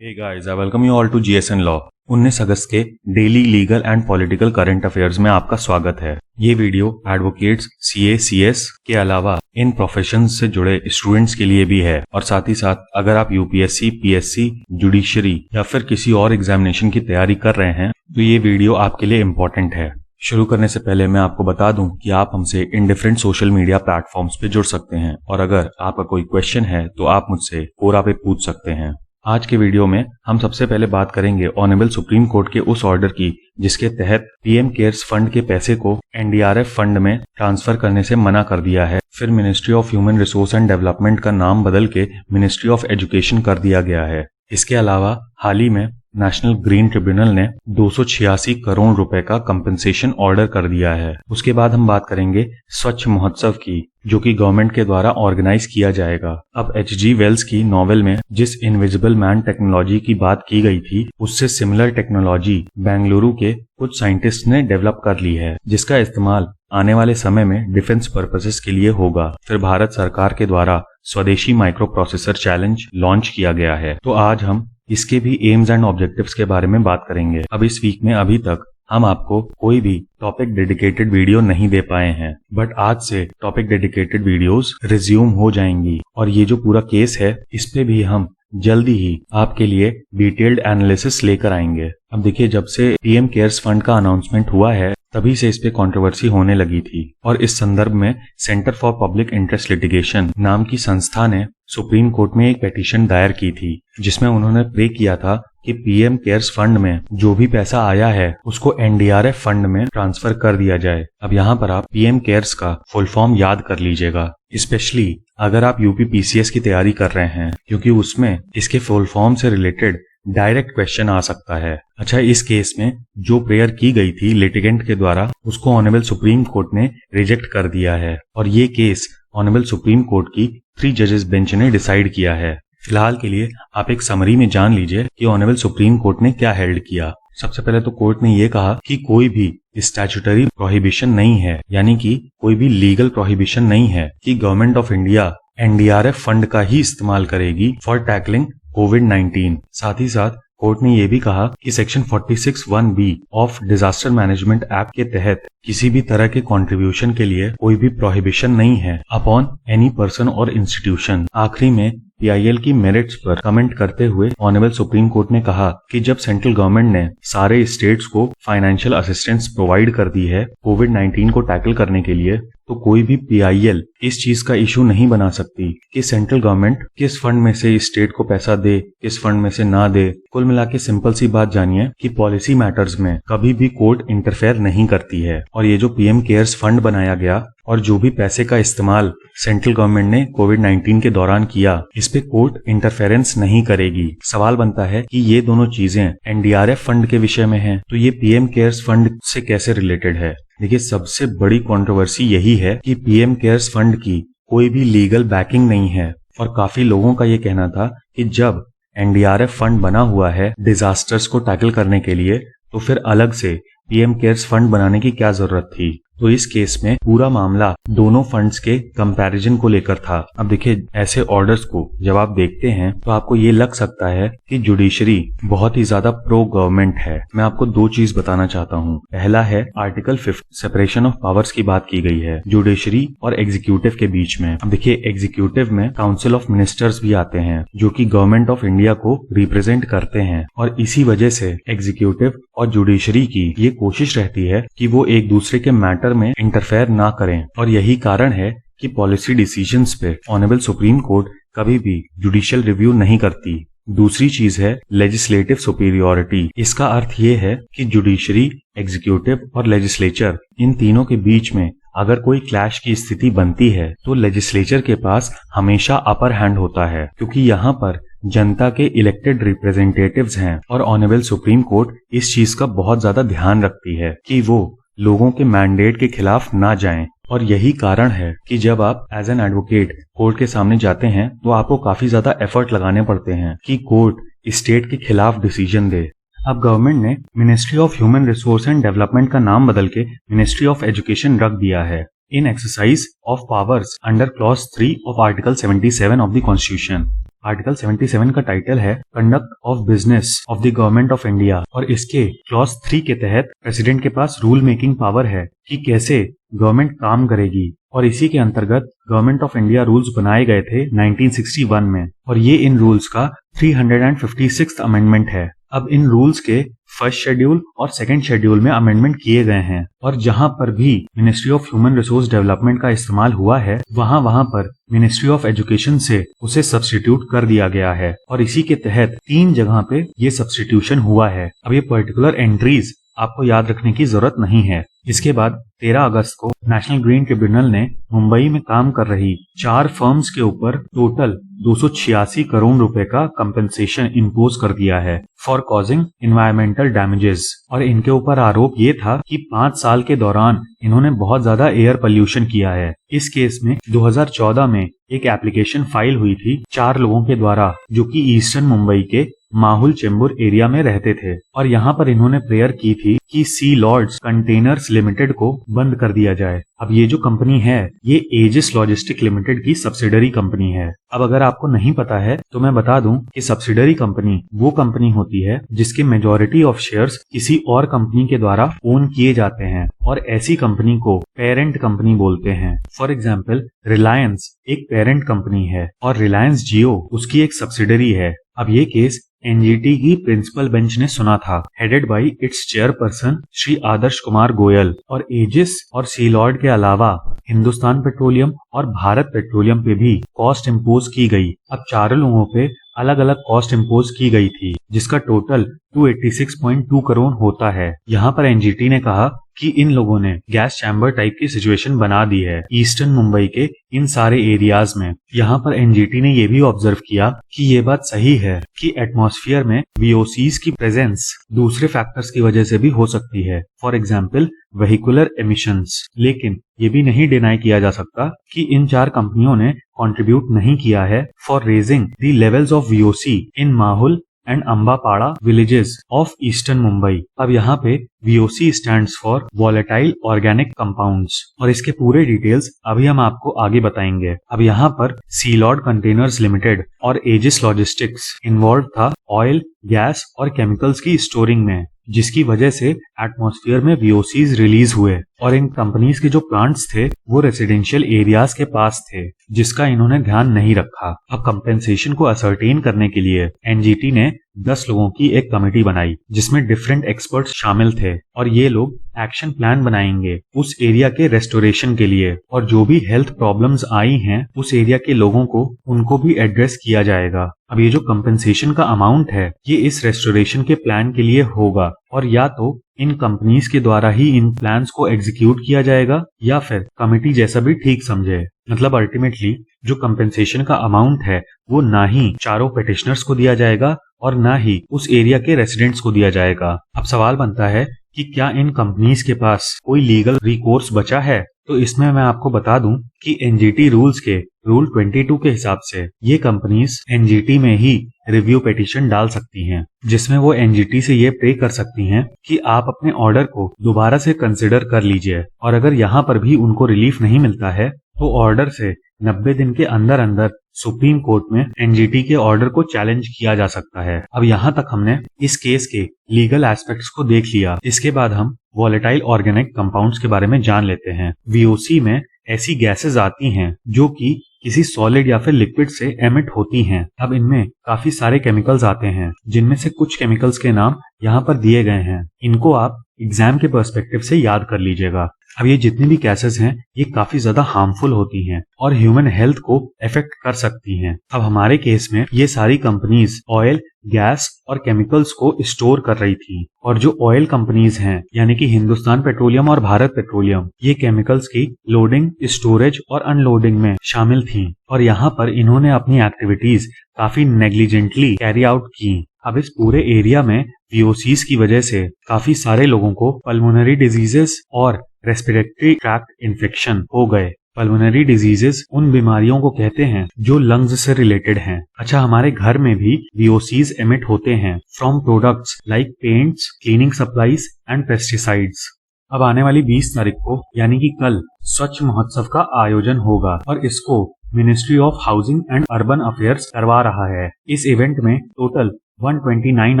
Hey guys, I welcome you all to GSN Law। 19 अगस्त के daily legal and political current affairs में आपका स्वागत है। ये वीडियो एडवोकेट्स, सीए, सीएस के अलावा इन प्रोफेशन से जुड़े स्टूडेंट्स के लिए भी है और साथ ही साथ अगर आप यूपीएससी, पीएससी, जुडिशरी या फिर किसी और एग्जामिनेशन की तैयारी कर रहे हैं तो ये वीडियो आपके लिए इम्पोर्टेंट है। शुरू करने से पहले मैं आपको बता दूं कि आप हमसे in different social media platforms पे जुड़ सकते हैं और अगर आपका कोई क्वेश्चन है तो आप मुझसे कोरा पे पूछ सकते हैं। आज के वीडियो में हम सबसे पहले बात करेंगे ऑनरेबल सुप्रीम कोर्ट के उस ऑर्डर की जिसके तहत पीएम केयर्स फंड के पैसे को एनडीआरएफ फंड में ट्रांसफर करने से मना कर दिया है। फिर ministry of human resource and development का नाम बदल के मिनिस्ट्री ऑफ एजुकेशन कर दिया गया है। इसके अलावा हाल ही में नेशनल ग्रीन ट्रिब्यूनल ने 286 करोड़ रुपए का कंपनसेशन ऑर्डर कर दिया है। उसके बाद हम बात करेंगे स्वच्छ महोत्सव की जो कि गवर्नमेंट के द्वारा ऑर्गेनाइज किया जाएगा। अब एच.जी. वेल्स की नॉवेल में जिस इनविजिबल मैन टेक्नोलॉजी की बात की गई थी उससे सिमिलर टेक्नोलॉजी बेंगलुरु के कुछ साइंटिस्ट ने डेवलप कर ली है जिसका इस्तेमाल आने वाले समय में डिफेंस पर्पसेस के लिए होगा। फिर भारत सरकार के द्वारा स्वदेशी माइक्रो प्रोसेसर चैलेंज लॉन्च किया गया है तो आज हम इसके भी एम्स एंड ऑब्जेक्टिव्स के बारे में बात करेंगे। अब इस वीक में अभी तक हम आपको कोई भी टॉपिक डेडिकेटेड वीडियो नहीं दे पाए हैं बट आज से टॉपिक डेडिकेटेड वीडियोस रिज्यूम हो जाएंगी और ये जो पूरा केस है इस पे भी हम जल्दी ही आपके लिए डिटेल्ड एनालिसिस लेकर आएंगे। अब देखिए, जब से पीएम केयर्स फंड का अनाउंसमेंट हुआ है तभी से इस पे कंट्रोवर्सी होने लगी थी और इस संदर्भ में centre for public interest litigation नाम की संस्था ने सुप्रीम कोर्ट में एक पिटीशन दायर की थी जिसमें उन्होंने प्रे किया था कि पीएम केयर्स फंड में जो भी पैसा आया है उसको एनडीआरएफ फंड में ट्रांसफर कर दिया जाए। अब यहाँ पर आप पीएम केयर्स का फुल फॉर्म याद कर लीजिएगा, स्पेशली अगर आप यूपी पीसीएस की तैयारी कर रहे हैं क्योंकि उसमें इसके फुल फॉर्म से रिलेटेड डायरेक्ट क्वेश्चन आ सकता है। अच्छा, इस केस में जो प्रेयर की गई थी लिटिगेंट के द्वारा उसको ऑनरेबल सुप्रीम कोर्ट ने रिजेक्ट कर दिया है और ये केस ऑनरेबल सुप्रीम कोर्ट की 3 जजेस बेंच ने डिसाइड किया है। फिलहाल के लिए आप एक समरी में जान लीजिए कि ऑनरेबल सुप्रीम कोर्ट ने क्या हेल्ड किया। सबसे पहले तो कोर्ट ने ये कहा कि कोई भी स्टैट्यूटरी प्रोहिबिशन नहीं है, यानी कि कोई भी लीगल प्रोहिबिशन नहीं है कि government of India NDRF fund का ही इस्तेमाल करेगी फॉर टैकलिंग कोविड-19। साथ ही साथ कोर्ट ने यह भी कहा कि section 46(1)(b) of disaster management act के तहत किसी भी तरह के कंट्रीब्यूशन के लिए कोई भी प्रोहिबिशन नहीं है अपॉन एनी पर्सन और इंस्टीट्यूशन। आखिरी में पीआईएल की मेरिट्स पर कमेंट करते हुए ऑनरेबल सुप्रीम कोर्ट ने कहा कि जब सेंट्रल गवर्नमेंट ने सारे स्टेट्स को फाइनेंशियल असिस्टेंस प्रोवाइड कर दी है कोविड-19 को टैकल करने के लिए तो कोई भी पीआईएल इस चीज का इशू नहीं बना सकती कि सेंट्रल गवर्नमेंट किस फंड में से स्टेट को पैसा दे, किस फंड में से ना दे। कुल मिला के सिंपल सी बात जानिए कि पॉलिसी मैटर्स में कभी भी कोर्ट इंटरफेयर नहीं करती है और ये जो पीएम केयर्स फंड बनाया गया और जो भी पैसे का इस्तेमाल सेंट्रल गवर्नमेंट ने कोविड-19 के दौरान किया इस पे कोर्ट इंटरफेरेंस नहीं करेगी। सवाल बनता है कि ये दोनों चीजें एनडीआरएफ फंड के विषय में हैं तो ये पीएम केयर्स फंड से कैसे रिलेटेड है। देखिए, सबसे बड़ी कंट्रोवर्सी यही है कि पीएम केयर्स फंड की कोई भी लीगल बैकिंग नहीं है और काफी लोगों का ये कहना था कि जब एनडीआरएफ फंड बना हुआ है डिजास्टर्स को टैकल करने के लिए तो फिर अलग से पीएम केयर्स फंड बनाने की क्या जरूरत थी। तो इस केस में पूरा मामला दोनों फंड्स के कंपैरिजन को लेकर था। अब देखिए, ऐसे ऑर्डर्स को जब आप देखते हैं तो आपको ये लग सकता है कि जुडिशरी बहुत ही ज्यादा प्रो गवर्नमेंट है। मैं आपको 2 चीज बताना चाहता हूँ। पहला है आर्टिकल 5 सेपरेशन ऑफ पावर्स की बात की गई है जुडिशरी और एग्जीक्यूटिव के बीच में। अब देखिए, एग्जीक्यूटिव में काउंसिल ऑफ मिनिस्टर्स भी आते हैं जो कि गवर्नमेंट ऑफ इंडिया को रिप्रेजेंट करते हैं और इसी वजह से एग्जीक्यूटिव और जुडिशरी की ये कोशिश रहती है कि वो एक दूसरे के मैटर में इंटरफेयर ना करें और यही कारण है कि पॉलिसी डिसीजंस पे ऑनरेबल सुप्रीम कोर्ट कभी भी जुडिशियल रिव्यू नहीं करती। दूसरी चीज है लेजिस्लेटिव सुपीरियोरिटी। इसका अर्थ ये है कि जुडिशरी, एग्जीक्यूटिव और लेजिस्लेचर इन तीनों के बीच में अगर कोई क्लैश की स्थिति बनती है तो लेजिस्लेचर के पास हमेशा अपर हैंड होता है क्योंकि यहाँ पर जनता के इलेक्टेड रिप्रेजेंटेटिव्स हैं और ऑनरेबल सुप्रीम कोर्ट इस चीज का बहुत ज्यादा ध्यान रखती है कि वो लोगों के मैंडेट के खिलाफ ना जाएं और यही कारण है कि जब आप एज एन एडवोकेट कोर्ट के सामने जाते हैं तो आपको काफी ज्यादा एफर्ट लगाने पड़ते हैं कि कोर्ट स्टेट के खिलाफ डिसीजन दे। अब गवर्नमेंट ने ministry of human resource and development का नाम बदल के मिनिस्ट्री ऑफ एजुकेशन रख दिया है in exercise of powers under clause 3 of article 77 of the constitution. Article 77 का टाइटल है conduct of business of the government of India और इसके क्लॉज 3 के तहत प्रेसिडेंट के पास रूल मेकिंग पावर है कि कैसे गवर्नमेंट काम करेगी और इसी के अंतर्गत गवर्नमेंट ऑफ इंडिया रूल्स बनाए गए थे 1961 में और ये इन रूल्स का 356th अमेंडमेंट है। अब इन रूल्स के फर्स्ट शेड्यूल और सेकंड शेड्यूल में अमेंडमेंट किए गए हैं और जहां पर भी ministry of human resource development का इस्तेमाल हुआ है वहां पर मिनिस्ट्री ऑफ एजुकेशन से उसे सब्स्टिट्यूट कर दिया गया है और इसी के तहत 3 जगह पे ये सब्स्टिट्यूशन हुआ है। अब ये पर्टिकुलर एंट्रीज आपको याद रखने की जरूरत नहीं है। इसके बाद 13 अगस्त को नेशनल ग्रीन ट्रिब्यूनल ने मुंबई में काम कर रही 4 फर्म्स के ऊपर टोटल 286 करोड़ रुपए का कंपेंसेशन इम्पोज कर दिया है फॉर कॉजिंग एनवायरमेंटल डैमेजेस और इनके ऊपर आरोप ये था कि 5 साल के दौरान इन्होंने बहुत ज्यादा एयर पोल्यूशन किया है। इस केस में 2014 में एक एप्लीकेशन फाइल हुई थी 4 लोगों के द्वारा जो कि ईस्टर्न मुंबई के माहुल चेंबूर एरिया में रहते थे और यहाँ पर इन्होंने प्रेयर की थी कि सी लॉर्ड्स कंटेनर्स लिमिटेड को बंद कर दिया जाए। अब ये जो कंपनी है ये एजिस लॉजिस्टिक लिमिटेड की सब्सिडरी कंपनी है। अब अगर आपको नहीं पता है तो मैं बता दूं कि सब्सिडरी कंपनी वो कंपनी होती है जिसके मेजॉरिटी ऑफ शेयर्स किसी और कंपनी के द्वारा ओन किए जाते हैं और ऐसी कंपनी को पेरेंट कंपनी बोलते हैं। फॉर एग्जाम्पल रिलायंस एक पेरेंट कंपनी है और रिलायंस जियो उसकी एक सब्सिडरी है। अब ये केस एनजीटी की प्रिंसिपल बेंच ने सुना था headed by its chairperson Shri Adarsh Kumar Goyal और एजिस और सी लॉर्ड के अलावा हिंदुस्तान पेट्रोलियम और भारत पेट्रोलियम पे भी कॉस्ट इम्पोज की गई। अब 4 लोगों पे अलग अलग कॉस्ट इम्पोज की गई थी जिसका टोटल 286.2 करोड़ होता है। यहाँ पर एनजीटी ने कहा कि इन लोगों ने गैस चैम्बर टाइप की सिचुएशन बना दी है ईस्टर्न मुंबई के इन सारे एरियाज में। यहाँ पर एनजीटी ने यह भी ऑब्जर्व किया कि ये बात सही है कि एटमॉस्फेयर में VOCs की प्रेजेंस दूसरे फैक्टर्स की वजह से भी हो सकती है, फॉर एग्जाम्पल वेहिकुलर एमिशंस। लेकिन ये भी नहीं डिनाई किया जा सकता कि इन 4 कंपनियों ने कंट्रीब्यूट नहीं किया है for raising the levels of VOC in Mahul and Ambapada villages of eastern Mumbai. अब यहाँ पे VOC stands for volatile organic compounds और इसके पूरे डिटेल्स अभी हम आपको आगे बताएंगे। अब यहाँ पर सी लॉर्ड कंटेनर्स लिमिटेड और एजिस लॉजिस्टिक्स इन्वॉल्व था ऑयल, गैस और केमिकल्स की स्टोरिंग में, जिसकी वजह से एटमॉस्फेयर में VOCs रिलीज हुए और इन कंपनीज के जो प्लांट्स थे वो रेसिडेंशियल एरियाज के पास थे जिसका इन्होंने ध्यान नहीं रखा। अब कंपेंसेशन को असर्टेन करने के लिए एनजीटी ने 10 लोगों की एक कमेटी बनाई जिसमें डिफरेंट एक्सपर्ट्स शामिल थे और ये लोग एक्शन प्लान बनाएंगे उस एरिया के रेस्टोरेशन के लिए और जो भी हेल्थ प्रॉब्लम्स आई हैं उस एरिया के लोगों को उनको भी एड्रेस किया जाएगा। अब ये जो कंपेंसेशन का अमाउंट है ये इस रेस्टोरेशन के प्लान के लिए होगा और या तो इन कंपनीज के द्वारा ही इन प्लान्स को एग्जीक्यूट किया जाएगा या फिर कमेटी जैसा भी ठीक समझे। मतलब अल्टीमेटली जो कंपेंसेशन का अमाउंट है वो ना ही चारों पेटिशनर्स को दिया जाएगा और ना ही उस एरिया के रेसिडेंट्स को दिया जाएगा। अब सवाल बनता है कि क्या इन कंपनीज के पास कोई लीगल रिकोर्स बचा है? तो इसमें मैं आपको बता दूं कि एनजीटी रूल्स के रूल 22 के हिसाब से ये कंपनीज एनजीटी में ही रिव्यू पिटीशन डाल सकती हैं जिसमें वो एनजीटी से ये प्रे कर सकती हैं कि आप अपने ऑर्डर को दोबारा से कंसिडर कर लीजिए और अगर यहाँ पर भी उनको रिलीफ नहीं मिलता है तो ऑर्डर से 90 दिन के अंदर अंदर सुप्रीम कोर्ट में एनजीटी के ऑर्डर को चैलेंज किया जा सकता है। अब यहाँ तक हमने इस केस के लीगल एस्पेक्ट्स को देख लिया। इसके बाद हम वॉलेटाइल ऑर्गेनिक कंपाउंड्स के बारे में जान लेते हैं। VOC में ऐसी गैसेस आती हैं जो कि किसी सॉलिड या फिर लिक्विड से एमिट होती हैं। अब इनमें काफी सारे केमिकल्स आते हैं जिनमें से कुछ केमिकल्स के नाम यहाँ पर दिए गए हैं। इनको आप एग्जाम के पर्सपेक्टिव से याद कर लीजिएगा। अब ये जितनी भी गैसेस हैं ये काफी ज्यादा हार्मफुल होती हैं और ह्यूमन हेल्थ को अफेक्ट कर सकती हैं। अब हमारे केस में ये सारी कंपनीज ऑयल, गैस और केमिकल्स को स्टोर कर रही थी और जो ऑयल कंपनीज हैं यानी कि हिंदुस्तान पेट्रोलियम और भारत पेट्रोलियम ये केमिकल्स की लोडिंग, स्टोरेज और अनलोडिंग में शामिल थी और यहाँ पर इन्होंने अपनी एक्टिविटीज काफी नेग्लिजेंटली कैरी आउट की। अब इस पूरे एरिया में VOCs की वजह से काफी सारे लोगों को पल्मोनरी डिजीजेस और रेस्पिरेटरी ट्रैक्ट इन्फेक्शन हो गए। पल्मोनरी डिजीजेस उन बीमारियों को कहते हैं जो लंग्स से रिलेटेड हैं। अच्छा, हमारे घर में भी VOCs एमिट होते हैं from products like paints, cleaning supplies and pesticides. अब आने वाली 20 तारीख को यानी कि कल स्वच्छ महोत्सव का आयोजन होगा और इसको ministry of housing and urban affairs करवा रहा है। इस इवेंट में टोटल 129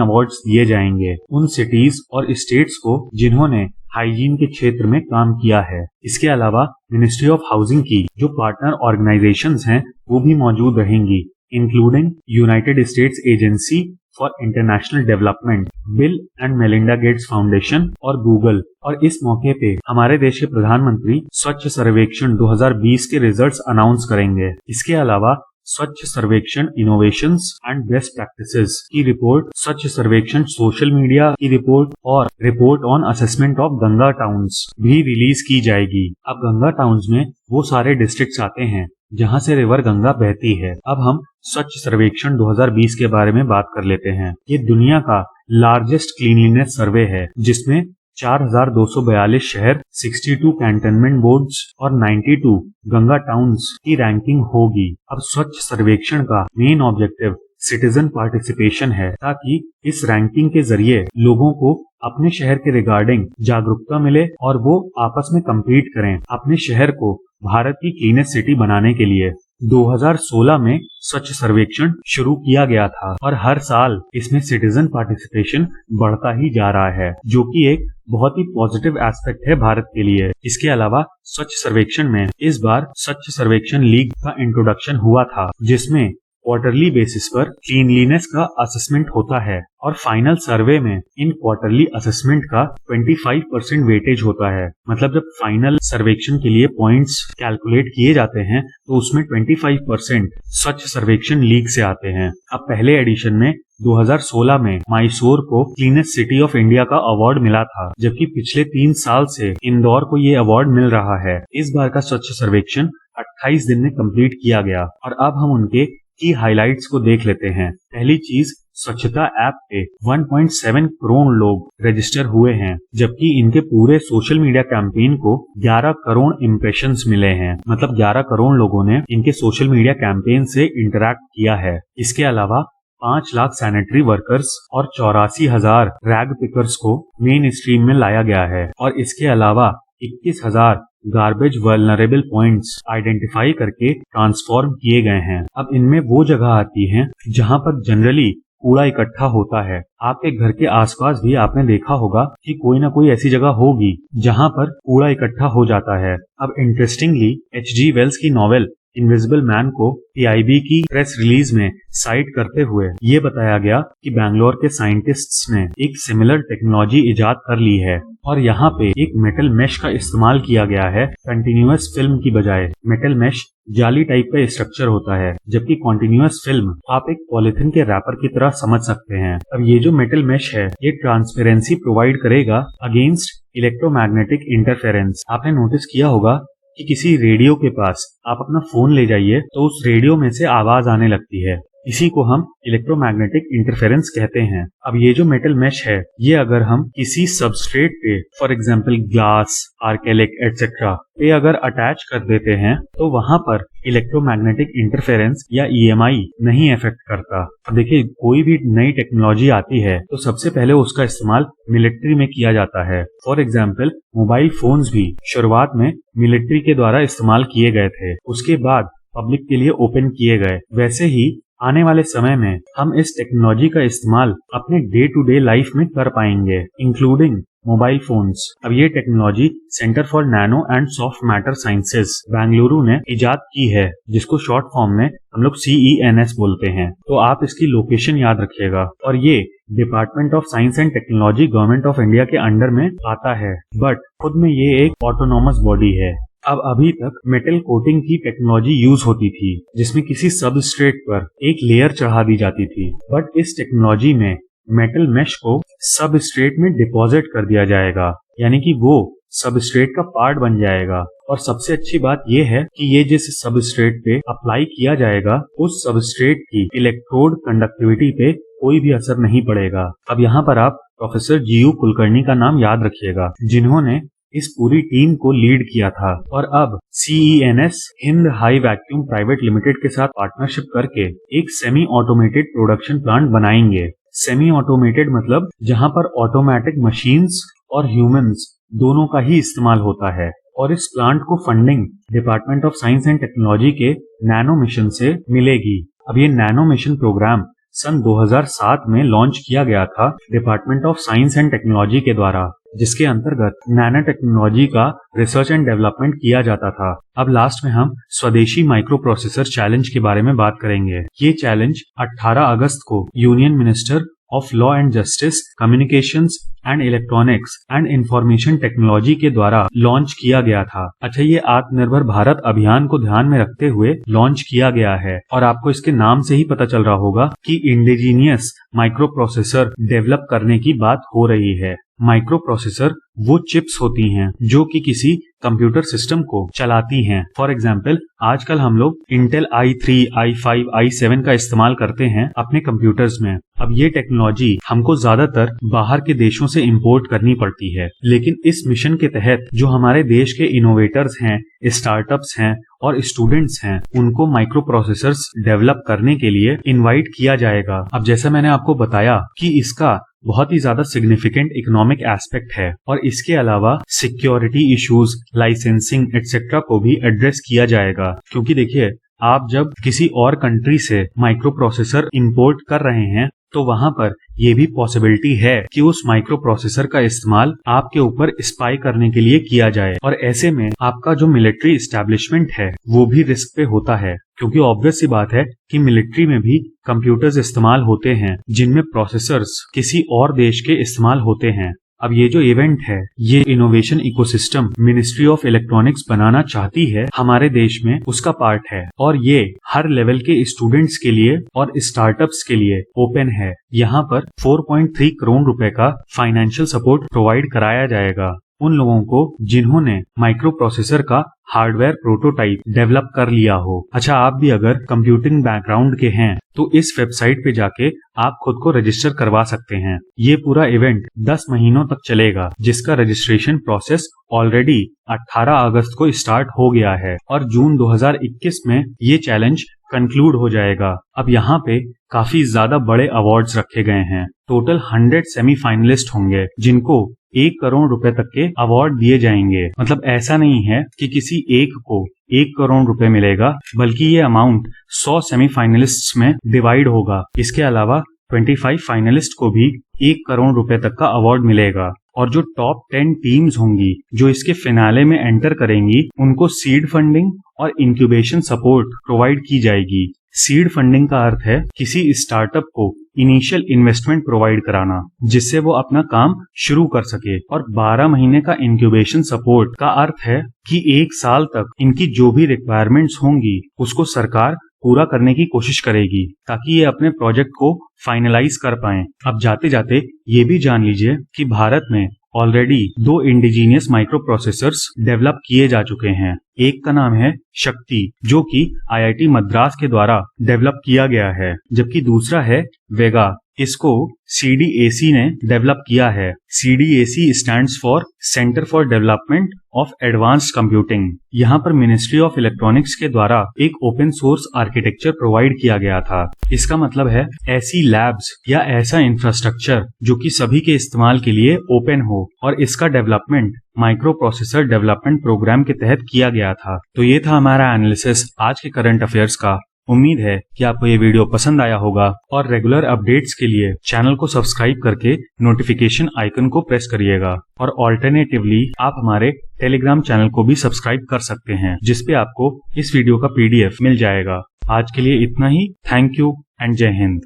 अवार्ड्स दिए जाएंगे उन सिटीज और स्टेट्स को जिन्होंने हाइजीन के क्षेत्र में काम किया है। इसके अलावा मिनिस्ट्री ऑफ हाउसिंग की जो पार्टनर ऑर्गेनाइजेशंस हैं वो भी मौजूद रहेंगी, including United states agency for international development, bill and Melinda Gates foundation और गूगल। और इस मौके पे हमारे देश के प्रधानमंत्री स्वच्छ सर्वेक्षण 2020 के रिजल्ट्स अनाउंस करेंगे। इसके अलावा स्वच्छ सर्वेक्षण इनोवेशंस एंड बेस्ट प्रैक्टिसेस की रिपोर्ट, स्वच्छ सर्वेक्षण सोशल मीडिया की रिपोर्ट और report on assessment of Ganga towns भी रिलीज की जाएगी। अब गंगा टाउन्स में वो सारे डिस्ट्रिक्ट्स आते हैं जहां से रिवर गंगा बहती है। अब हम स्वच्छ सर्वेक्षण 2020 के बारे में बात कर लेते हैं। ये दुनिया का लार्जेस्ट क्लीनलीनेस सर्वे है जिसमें 4,242 शहर, 62 कैंटनमेंट बोर्ड्स और 92 गंगा टाउन्स की रैंकिंग होगी। अब स्वच्छ सर्वेक्षण का मेन ऑब्जेक्टिव सिटीजन पार्टिसिपेशन है ताकि इस रैंकिंग के जरिए लोगों को अपने शहर के रिगार्डिंग जागरूकता मिले और वो आपस में कम्पीट करें अपने शहर को भारत की क्लीनेस्ट सिटी बनाने के लिए। 2016 में स्वच्छ सर्वेक्षण शुरू किया गया था और हर साल इसमें सिटीजन पार्टिसिपेशन बढ़ता ही जा रहा है, जो कि एक बहुत ही पॉजिटिव एस्पेक्ट है भारत के लिए। इसके अलावा स्वच्छ सर्वेक्षण में इस बार स्वच्छ सर्वेक्षण लीग का इंट्रोडक्शन हुआ था जिसमें क्वार्टरली बेसिस पर क्लीनलीनेस का असेसमेंट होता है और फाइनल सर्वे में इन क्वार्टरली असेसमेंट का 25% वेटेज होता है। मतलब जब फाइनल सर्वेक्षण के लिए पॉइंट्स कैलकुलेट किए जाते हैं तो उसमें 25% स्वच्छ सर्वेक्षण लीग से आते हैं। अब पहले एडिशन में 2016 में मैसूर को क्लीनेस्ट सिटी ऑफ इंडिया का अवार्ड मिला था, जबकि पिछले 3 साल से इंदौर को ये अवार्ड मिल रहा है। इस बार का स्वच्छ सर्वेक्षण 28 दिन में कंप्लीट किया गया और अब हम उनके की हाइलाइट्स को देख लेते हैं। पहली चीज, स्वच्छता ऐप पे 1.7 करोड़ लोग रजिस्टर हुए हैं, जबकि इनके पूरे सोशल मीडिया कैंपेन को 11 करोड़ इम्प्रेशंस मिले हैं। मतलब 11 करोड़ लोगों ने इनके सोशल मीडिया कैंपेन से इंटरैक्ट किया है। इसके अलावा 5 लाख सैनिटरी वर्कर्स और 84,000 रैग पिकर्स को मेन स्ट्रीम में लाया गया है और इसके अलावा 21,000 गार्बेज वल्नरेबल पॉइंट्स आइडेंटिफाई करके ट्रांसफॉर्म किए गए हैं। अब इनमें वो जगह आती हैं जहां पर जनरली कूड़ा इकट्ठा होता है। आपके घर के आसपास भी आपने देखा होगा कि कोई ना कोई ऐसी जगह होगी जहां पर कूड़ा इकट्ठा हो जाता है। अब इंटरेस्टिंगली H.G. वेल्स की नॉवेल इनविजिबल मैन को PIB की प्रेस रिलीज में साइट करते हुए ये बताया गया कि बैंगलोर के साइंटिस्ट्स ने एक सिमिलर टेक्नोलॉजी इजाद कर ली है और यहाँ पे एक मेटल मेश का इस्तेमाल किया गया है कंटिन्यूअस फिल्म की बजाय। मेटल मेश जाली टाइप का स्ट्रक्चर होता है, जबकि कॉन्टिन्यूअस फिल्म आप एक पॉलिथीन के रैपर की तरह समझ सकते हैं। अब ये जो मेटल मेश है ये ट्रांसपेरेंसी प्रोवाइड करेगा अगेंस्ट इलेक्ट्रोमैग्नेटिक इंटरफेरेंस। आपने नोटिस किया होगा कि किसी रेडियो के पास आप अपना फोन ले जाइए तो उस रेडियो में से आवाज आने लगती है। इसी को हम इलेक्ट्रोमैग्नेटिक इंटरफेरेंस कहते हैं। अब ये जो मेटल मेश है ये अगर हम किसी सबस्ट्रेट पे for example glass, acrylic etcetera पे अगर अटैच कर देते हैं तो वहां पर इलेक्ट्रोमैग्नेटिक इंटरफेरेंस या EMI नहीं इफेक्ट करता। अब देखिए कोई भी नई टेक्नोलॉजी आती है तो सबसे पहले उसका इस्तेमाल मिलिट्री में किया जाता है। फॉर एग्जांपल मोबाइल फोन्स भी शुरुआत में मिलिट्री के द्वारा इस्तेमाल किए गए थे, उसके बाद पब्लिक के लिए ओपन किए गए। वैसे ही आने वाले समय में हम इस टेक्नोलॉजी का इस्तेमाल अपने डे टू डे लाइफ में कर पाएंगे, इंक्लूडिंग मोबाइल फोन्स। अब ये technology centre for nano and soft matter sciences Bengaluru ने इजाद की है, जिसको शॉर्ट फॉर्म में हम लोग CENS बोलते हैं। तो आप इसकी लोकेशन याद रखिएगा। और ये department of science and technology government of India के अंडर में आता है, बट खुद में ये एक ऑटोनॉमस बॉडी है। अब अभी तक मेटल कोटिंग की टेक्नोलॉजी यूज होती थी जिसमें किसी सबस्ट्रेट पर एक लेयर चढ़ा दी जाती थी, बट इस टेक्नोलॉजी में मेटल मेश को सबस्ट्रेट में डिपॉजिट कर दिया जाएगा, यानी कि वो सबस्ट्रेट का पार्ट बन जाएगा। और सबसे अच्छी बात यह है कि ये जिस सबस्ट्रेट पे अप्लाई किया जाएगा उस सबस्ट्रेट की इलेक्ट्रोड कंडक्टिविटी पे कोई भी असर नहीं पड़ेगा। अब यहाँ पर आप प्रोफेसर GU कुलकर्णी का नाम याद रखिएगा, जिन्होंने इस पूरी टीम को लीड किया था। और अब CENS Hind high vacuum private limited के साथ पार्टनरशिप करके एक सेमी ऑटोमेटेड प्रोडक्शन प्लांट बनाएंगे। सेमी ऑटोमेटेड मतलब जहां पर ऑटोमेटिक मशीन्स और ह्यूमंस दोनों का ही इस्तेमाल होता है। और इस प्लांट को funding department of science and technology के नैनो मिशन से मिलेगी। अब ये नैनो मिशन प्रोग्राम सन 2007 में लॉन्च किया गया था department of science and technology के द्वारा, जिसके अंतर्गत नैनो टेक्नोलॉजी का रिसर्च एंड डेवलपमेंट किया जाता था। अब लास्ट में हम स्वदेशी माइक्रो प्रोसेसर चैलेंज के बारे में बात करेंगे। ये चैलेंज 18 अगस्त को union minister of law and justice, communications and electronics and information technology के द्वारा लॉन्च किया गया था। अच्छा, ये आत्मनिर्भर भारत अभियान को ध्यान में रखते हुए लॉन्च किया गया है और आपको इसके नाम से ही पता चल रहा होगा कि इंडिजीनियस माइक्रो प्रोसेसर डेवलप करने की बात हो रही है। माइक्रो प्रोसेसर वो चिप्स होती हैं जो कि किसी कंप्यूटर सिस्टम को चलाती हैं। फॉर एग्जाम्पल, आजकल हम लोग इंटेल i3, i5, i7 का इस्तेमाल करते हैं अपने कंप्यूटर्स में। अब ये टेक्नोलॉजी हमको ज्यादातर बाहर के देशों से इंपोर्ट करनी पड़ती है, लेकिन इस मिशन के तहत जो हमारे देश के इनोवेटर्स हैं, स्टार्टअप्स हैं और स्टूडेंट्स हैं, उनको माइक्रो प्रोसेसर्स डेवलप करने के लिए इनवाइट किया जाएगा। अब जैसा मैंने आपको बताया कि इसका बहुत ही ज्यादा सिग्निफिकेंट इकोनॉमिक एस्पेक्ट है और इसके अलावा सिक्योरिटी इश्यूज, लाइसेंसिंग एक्सेट्रा को भी एड्रेस किया जाएगा। क्योंकि देखिए, आप जब किसी और कंट्री से माइक्रो प्रोसेसर इंपोर्ट कर रहे हैं तो वहां पर यह भी पॉसिबिलिटी है कि उस माइक्रो प्रोसेसर का इस्तेमाल आपके ऊपर स्पाई करने के लिए किया जाए और ऐसे में आपका जो मिलिट्री एस्टेब्लिशमेंट है वो भी रिस्क पे होता है, क्योंकि ऑब्वियस सी बात है कि मिलिट्री में भी कंप्यूटर्स इस्तेमाल होते हैं जिनमें प्रोसेसर्स किसी और देश के इस्तेमाल होते हैं। अब ये जो इवेंट है, ये innovation ecosystem ministry of electronics बनाना चाहती है हमारे देश में, उसका पार्ट है और ये हर लेवल के स्टूडेंट्स के लिए और स्टार्टअप्स के लिए ओपन है। यहाँ पर 4.3 करोड़ रुपए का फाइनेंशियल सपोर्ट प्रोवाइड कराया जाएगा उन लोगों को जिन्होंने माइक्रो प्रोसेसर का हार्डवेयर प्रोटोटाइप डेवलप कर लिया हो। अच्छा, आप भी अगर कंप्यूटिंग बैकग्राउंड के हैं तो इस वेबसाइट पे जाके आप खुद को रजिस्टर करवा सकते हैं। ये पूरा इवेंट 10 महीनों तक चलेगा, जिसका रजिस्ट्रेशन प्रोसेस ऑलरेडी 18 अगस्त को स्टार्ट हो गया है और जून 2021 में ये चैलेंज कंक्लूड हो जाएगा। अब यहाँ पे काफी ज्यादा बड़े अवार्ड्स रखे गए हैं। टोटल 100 सेमीफाइनलिस्ट होंगे जिनको 1 करोड़ रुपए तक के अवार्ड दिए जाएंगे। मतलब ऐसा नहीं है कि किसी एक को 1 करोड़ रुपए मिलेगा, बल्कि ये अमाउंट 100 सेमीफाइनलिस्ट्स में डिवाइड होगा। इसके अलावा 25 फाइनलिस्ट को भी 1 करोड़ रुपए तक का अवार्ड मिलेगा और जो टॉप 10 टीम्स होंगी जो इसके फिनाले में एंटर करेंगी, उनको सीड फंडिंग और इंक्यूबेशन सपोर्ट प्रोवाइड की जाएगी। सीड फंडिंग का अर्थ है किसी स्टार्टअप को इनिशियल इन्वेस्टमेंट प्रोवाइड कराना जिससे वो अपना काम शुरू कर सके, और 12 महीने का इंक्यूबेशन सपोर्ट का अर्थ है कि 1 साल तक इनकी जो भी रिक्वायरमेंट्स होंगी उसको सरकार पूरा करने की कोशिश करेगी ताकि ये अपने प्रोजेक्ट को फाइनलाइज कर पाएं। अब जाते जाते ये भी जान लीजिए कि भारत में already 2 indigenous micro processors develop किए जा चुके हैं। एक का नाम है शक्ति, जो कि IIT मद्रास के द्वारा डेवलप किया गया है, जबकि दूसरा है वेगा। इसको CDAC ने डेवलप किया है। CDAC stands for centre for development of advanced computing. यहाँ पर मिनिस्ट्री ऑफ इलेक्ट्रॉनिक्स के द्वारा एक ओपन सोर्स आर्किटेक्चर प्रोवाइड किया गया था। इसका मतलब है ऐसी लैब्स या ऐसा इंफ्रास्ट्रक्चर जो कि सभी के इस्तेमाल के लिए ओपन हो, और इसका development microprocessor development program के तहत किया गया था। तो ये था हमारा एनालिसिस आज के करंट अफेयर्स का। उम्मीद है कि आपको ये वीडियो पसंद आया होगा और रेगुलर अपडेट्स के लिए चैनल को सब्सक्राइब करके नोटिफिकेशन आइकन को प्रेस करिएगा, और ऑल्टरनेटिवली आप हमारे टेलीग्राम चैनल को भी सब्सक्राइब कर सकते हैं जिसपे आपको इस वीडियो का PDF मिल जाएगा। आज के लिए इतना ही। थैंक यू एंड जय हिंद।